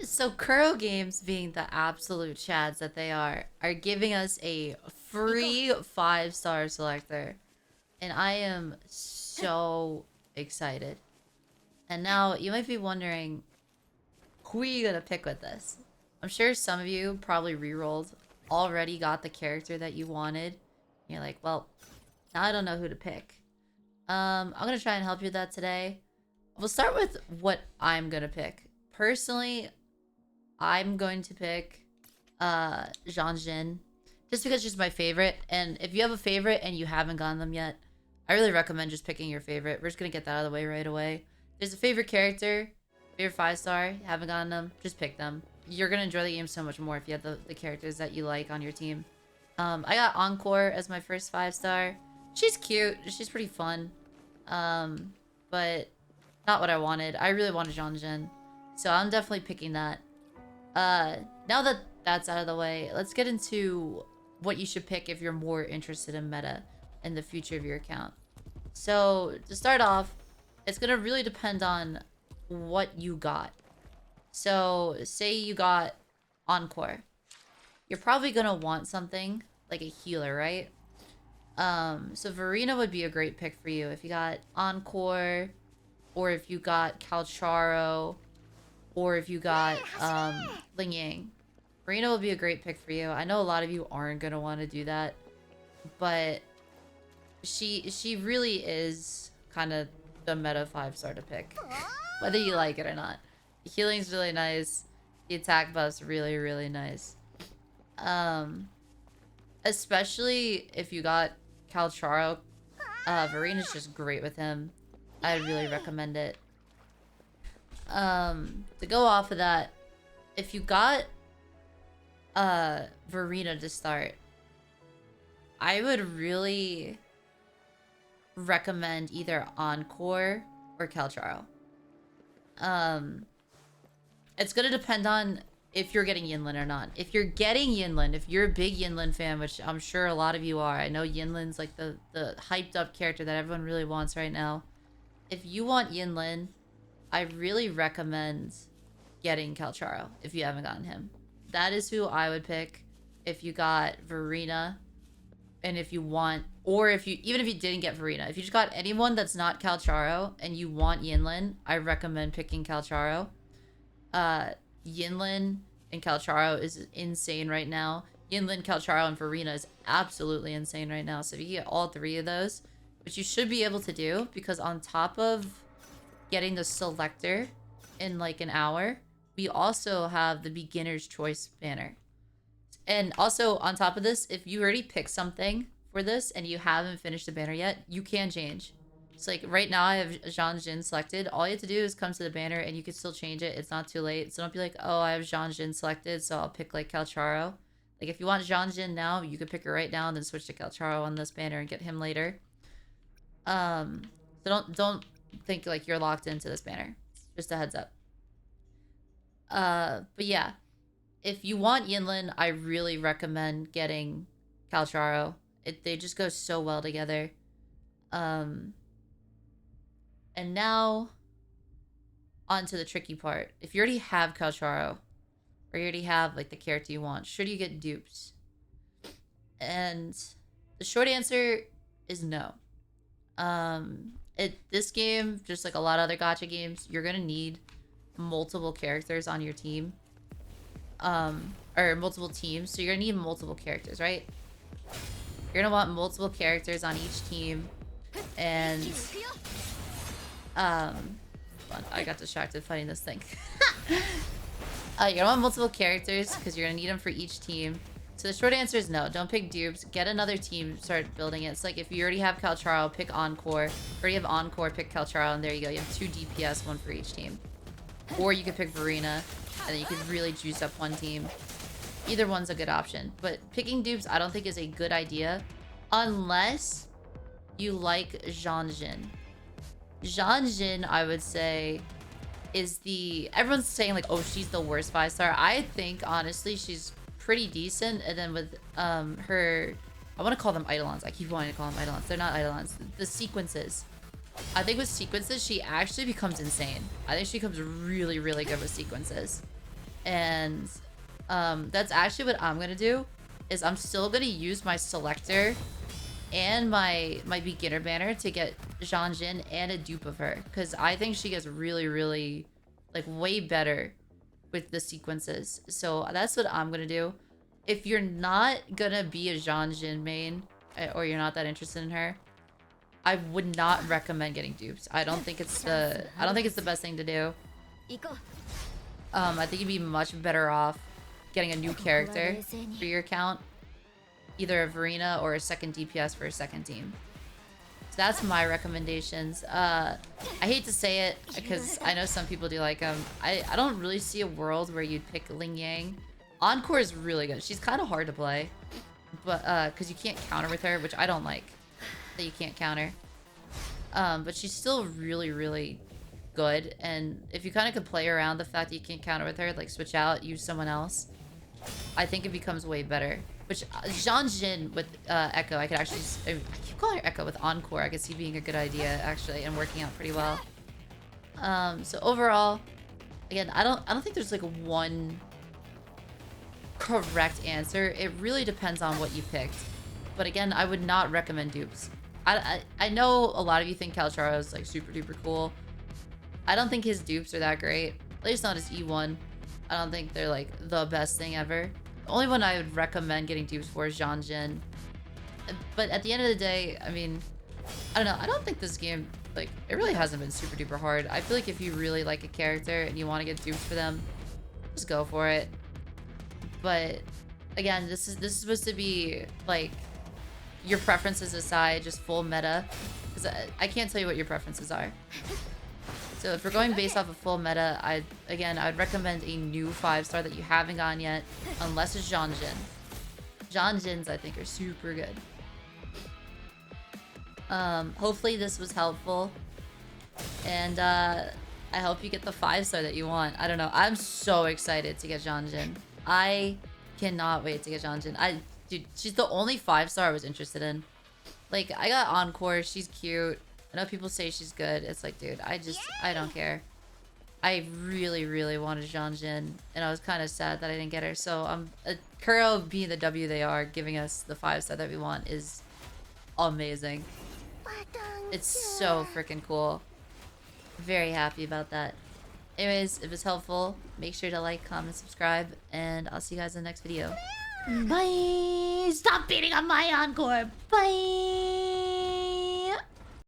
So Kuro Games, being the absolute chads that they are giving us a free 5-star selector. And I am so excited. And now you might be wondering, who are you gonna pick with this? I'm sure some of you probably rerolled, already got the character that you wanted. And you're like, well, now I don't know who to pick. I'm gonna try and help you with that today. We'll start with what I'm gonna pick. Personally, I'm going to pick Jean Jin. Just because she's my favorite. And if you have a favorite and you haven't gotten them yet, I really recommend just picking your favorite. We're just gonna get that out of the way right away. There's a favorite character, favorite 5-star, you haven't gotten them, just pick them. You're gonna enjoy the game so much more if you have the characters that you like on your team. I got Encore as my first 5-star. She's cute, she's pretty fun. But not what I wanted. I really wanted Jean Jin. So I'm definitely picking that. Now that that's out of the way, let's get into what you should pick if you're more interested in meta and the future of your account. So to start off, it's gonna really depend on what you got. So say you got Encore. You're probably gonna want something like a healer, right? So Verena would be a great pick for you if you got Encore, or if you got Calcharo, or if you got Ling Yang. Verena would be a great pick for you. I know a lot of you aren't gonna want to do that, but she really is kind of the meta 5-star to pick, whether you like it or not. The healing's really nice. The attack buff's really, really nice. Especially if you got Calcharo, Verena's just great with him. I'd really recommend it. To go off of that, if you got Verena to start, I would really recommend either Encore or Calcharo. It's gonna depend on if you're getting Yinlin or not. If you're getting Yinlin, if you're a big Yinlin fan, which I'm sure a lot of you are, I know Yinlin's like the hyped up character that everyone really wants right now. If you want Yinlin, I really recommend getting Calcharo if you haven't gotten him. That is who I would pick if you got Verena. And if you want, or if you, even if you didn't get Verena, if you just got anyone that's not Calcharo and you want Yinlin, I recommend picking Calcharo. Yinlin and Calcharo is insane right now. Yinlin, Calcharo, and Verena is absolutely insane right now. So if you get all three of those, which you should be able to do, because on top of getting the selector in like an hour, we also have the beginner's choice banner. And also on top of this, if you already picked something for this and you haven't finished the banner yet, you can change. It's like right now I have Jean Jin selected. All you have to do is come to the banner and you can still change it. It's not too late. So don't be like, oh, I have Jean Jin selected, so I'll pick like Calcharo. Like if you want Jean Jin now, you could pick her right now and then switch to Calcharo on this banner and get him later. So don't think like you're locked into this banner. Just a heads up. But yeah, if you want Yinlin, I really recommend getting Calcharo. They just go so well together. And now, on to the tricky part. If you already have Calcharo, or you already have like the character you want, should you get dupes? And the short answer is no. This game, just like a lot of other gacha games, you're gonna need multiple characters on your team. Or multiple teams. So you're gonna need multiple characters, right? You're gonna want multiple characters on each team. And I got distracted fighting this thing. You're gonna want multiple characters because you're gonna need them for each team. So the short answer is no. Don't pick dupes. Get another team, start building it. It's like if you already have Calcharo, pick Encore. If you already have Encore, pick Calcharo, and there you go. You have 2 DPS, 1 for each team. Or you could pick Verena, and then you could really juice up one team. Either one's a good option. But picking dupes, I don't think is a good idea. Unless you like Jean Jin. Jean Jin, I would say, is the... Everyone's saying, like, oh, she's the worst 5-star. I think, honestly, she's pretty decent. And then with her... I want to call them Eidolons. I keep wanting to call them Eidolons. They're not Eidolons. The sequences. I think with sequences, she actually becomes insane. I think she becomes really, really good with sequences. And that's actually what I'm gonna do. Is I'm still gonna use my selector and my beginner banner to get Zhang Jin and a dupe of her, because I think she gets really like way better with the sequences. So that's what I'm gonna do. If you're not gonna be a Zhang Jin main, or you're not that interested in her, I would not recommend getting dupes. I don't think it's the best thing to do. I think you'd be much better off getting a new character for your account, either a Verena or a second DPS for a second team. So that's my recommendations. I hate to say it because I know some people do like them. I don't really see a world where you'd pick Ling Yang. Encore is really good. She's kind of hard to play, but because you can't counter with her, which I don't like that you can't counter. But she's still really good, and if you kind of could play around the fact that you can't counter with her, like switch out, use someone else, I think it becomes way better. Which Zhang Jin with Echo, I could actually I keep calling her Echo with Encore. I could see being a good idea actually and working out pretty well. So overall, again, I don't think there's like one correct answer. It really depends on what you picked. But again, I would not recommend dupes. I know a lot of you think Kalcharo is like super duper cool. I don't think his dupes are that great. At least not his E1. I don't think they're like the best thing ever. The only one I would recommend getting dupes for is Zhang Jin. But at the end of the day, I mean, I don't know. I don't think this game, like, it really hasn't been super duper hard. I feel like if you really like a character and you want to get dupes for them, just go for it. But again, this is supposed to be like your preferences aside, just full meta. Because I can't tell you what your preferences are. So if we're going based off of full meta, I would recommend a new 5-star that you haven't gotten yet, unless it's Zhang Jin. Zhang Jins, I think, are super good. Hopefully this was helpful, and I hope you get the 5-star that you want. I don't know. I'm so excited to get Zhang Jin. I cannot wait to get Zhang Jin. Dude, she's the only 5-star I was interested in. Like, I got Encore. She's cute. I know people say she's good. It's like, dude, I don't care. I really wanted Zhang Jin, and I was kind of sad that I didn't get her. So, Kuro being the W they are, giving us the 5-star that we want is amazing. It's so freaking cool. Very happy about that. Anyways, if it's helpful, make sure to like, comment, subscribe, and I'll see you guys in the next video. Bye! Stop beating on my Encore! Bye!